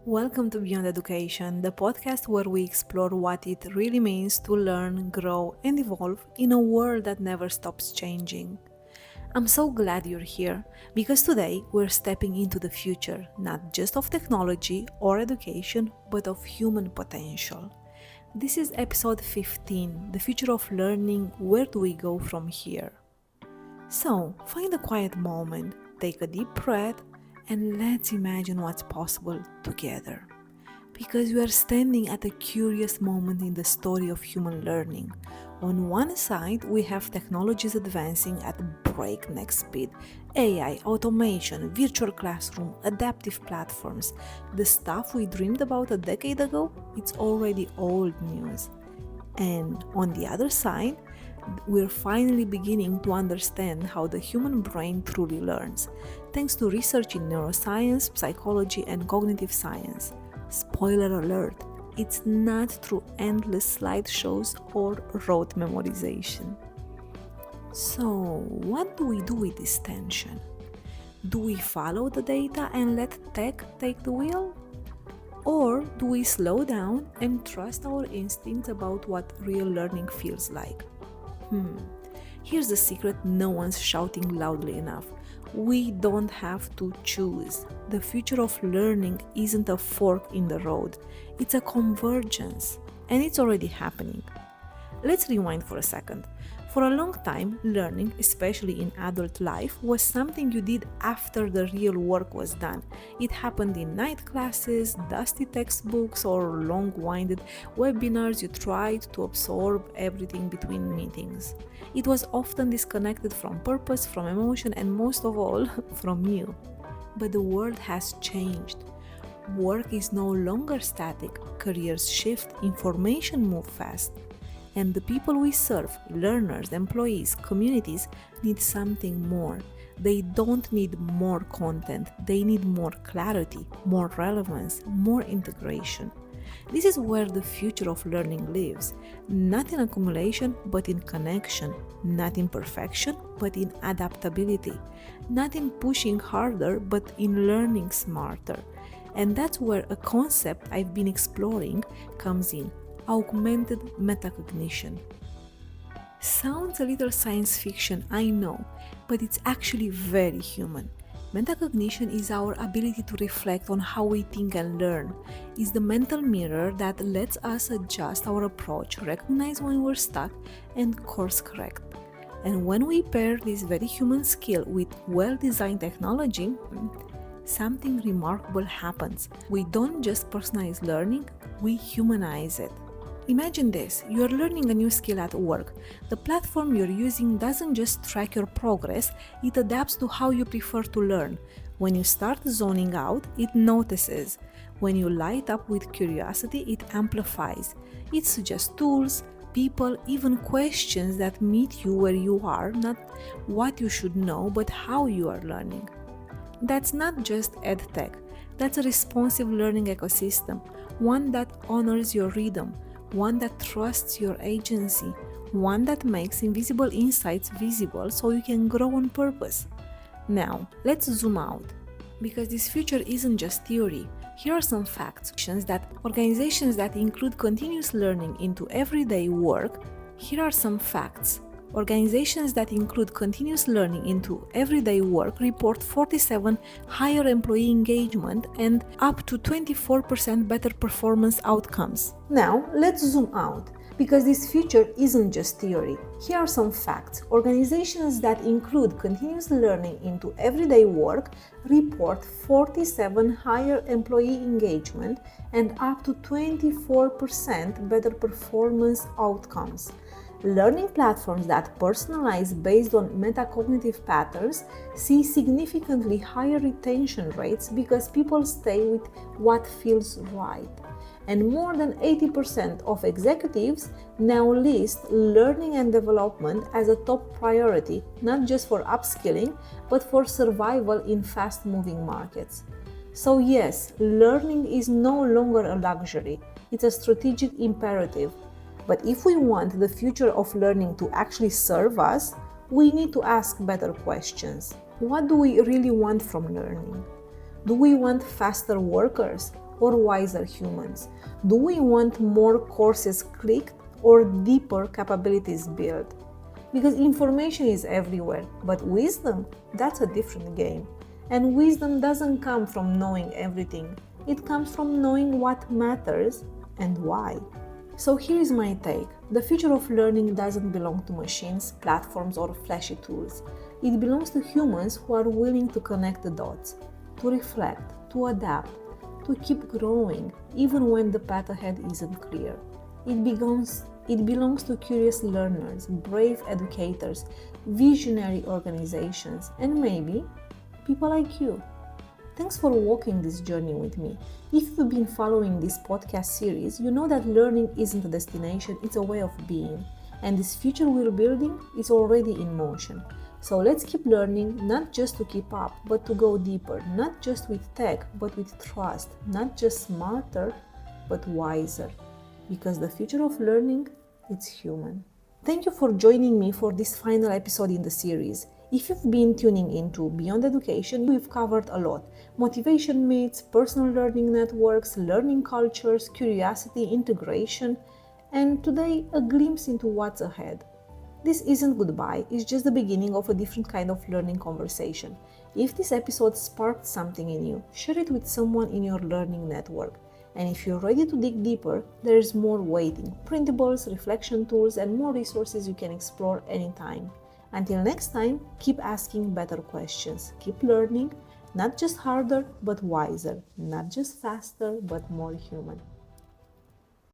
Welcome to Beyond Education, the podcast where we explore what it really means to learn, grow, and evolve in a world that never stops changing. I'm so glad you're here because today we're stepping into the future, not just of technology or education, but of human potential. This is episode 15, The Future of Learning. Where do we go from here? So, find a quiet moment, take a deep breath, and let's imagine what's possible together. Because we are standing at a curious moment in the story of human learning. On one side, we have technologies advancing at breakneck speed: AI, automation, virtual classroom, adaptive platforms. The stuff we dreamed about a decade ago, it's already old news. And on the other side, we're finally beginning to understand how the human brain truly learns, thanks to research in neuroscience, psychology, and cognitive science. Spoiler alert, it's not through endless slideshows or rote memorization. So, what do we do with this tension? Do we follow the data and let tech take the wheel? Or do we slow down and trust our instincts about what real learning feels like? Here's the secret no one's shouting loudly enough. We don't have to choose. The future of learning isn't a fork in the road, it's a convergence, and it's already happening. Let's rewind for a second. For a long time, learning, especially in adult life, was something you did after the real work was done. It happened in night classes, dusty textbooks, or long-winded webinars you tried to absorb everything between meetings. It was often disconnected from purpose, from emotion, and most of all, from you. But the world has changed. Work is no longer static, careers shift, information moves fast. And the people we serve, learners, employees, communities, need something more. They don't need more content, they need more clarity, more relevance, more integration. This is where the future of learning lives, not in accumulation, but in connection, not in perfection, but in adaptability, not in pushing harder, but in learning smarter. And that's where a concept I've been exploring comes in: augmented metacognition. Sounds a little science fiction, I know, but it's actually very human. Metacognition is our ability to reflect on how we think and learn. It's the mental mirror that lets us adjust our approach, recognize when we're stuck, and course correct. And when we pair this very human skill with well-designed technology, something remarkable happens. We don't just personalize learning, we humanize it. Imagine this: you're learning a new skill at work. The platform you're using doesn't just track your progress, it adapts to how you prefer to learn. When you start zoning out, it notices. When you light up with curiosity, it amplifies. It suggests tools, people, even questions that meet you where you are, not what you should know, but how you are learning. That's not just edtech, that's a responsive learning ecosystem, one that honors your rhythm, one that trusts your agency, one that makes invisible insights visible so you can grow on purpose. Now, let's zoom out, because this future isn't just theory. Here are some facts that organizations that include continuous learning into everyday work. Here are some facts. Organizations that include continuous learning into everyday work report 47 higher employee engagement and up to 24% better performance outcomes. Now, let's zoom out, because this future isn't just theory. Here are some facts. Organizations that include continuous learning into everyday work report 47 higher employee engagement and up to 24% better performance outcomes. Learning platforms that personalize based on metacognitive patterns see significantly higher retention rates because people stay with what feels right. And more than 80% of executives now list learning and development as a top priority, not just for upskilling, but for survival in fast-moving markets. So yes, learning is no longer a luxury, it's a strategic imperative. But if we want the future of learning to actually serve us, we need to ask better questions. What do we really want from learning? Do we want faster workers or wiser humans? Do we want more courses clicked or deeper capabilities built? Because information is everywhere, but wisdom, that's a different game. And wisdom doesn't come from knowing everything. It comes from knowing what matters and why. So here is my take. The future of learning doesn't belong to machines, platforms, or flashy tools. It belongs to humans who are willing to connect the dots, to reflect, to adapt, to keep growing, even when the path ahead isn't clear. It belongs to curious learners, brave educators, visionary organizations, and maybe people like you. Thanks for walking this journey with me. If you've been following this podcast series, you know that learning isn't a destination, it's a way of being. And this future we're building is already in motion. So let's keep learning, not just to keep up, but to go deeper, not just with tech, but with trust, not just smarter, but wiser. Because the future of learning, it's human. Thank you for joining me for this final episode in the series. If you've been tuning into Beyond Education, we've covered a lot. Motivation myths, personal learning networks, learning cultures, curiosity, integration, and today a glimpse into what's ahead. This isn't goodbye, it's just the beginning of a different kind of learning conversation. If this episode sparked something in you, share it with someone in your learning network. And if you're ready to dig deeper, there is more waiting. Printables, reflection tools, and more resources you can explore anytime. Until next time, keep asking better questions. Keep learning, not just harder, but wiser. Not just faster, but more human.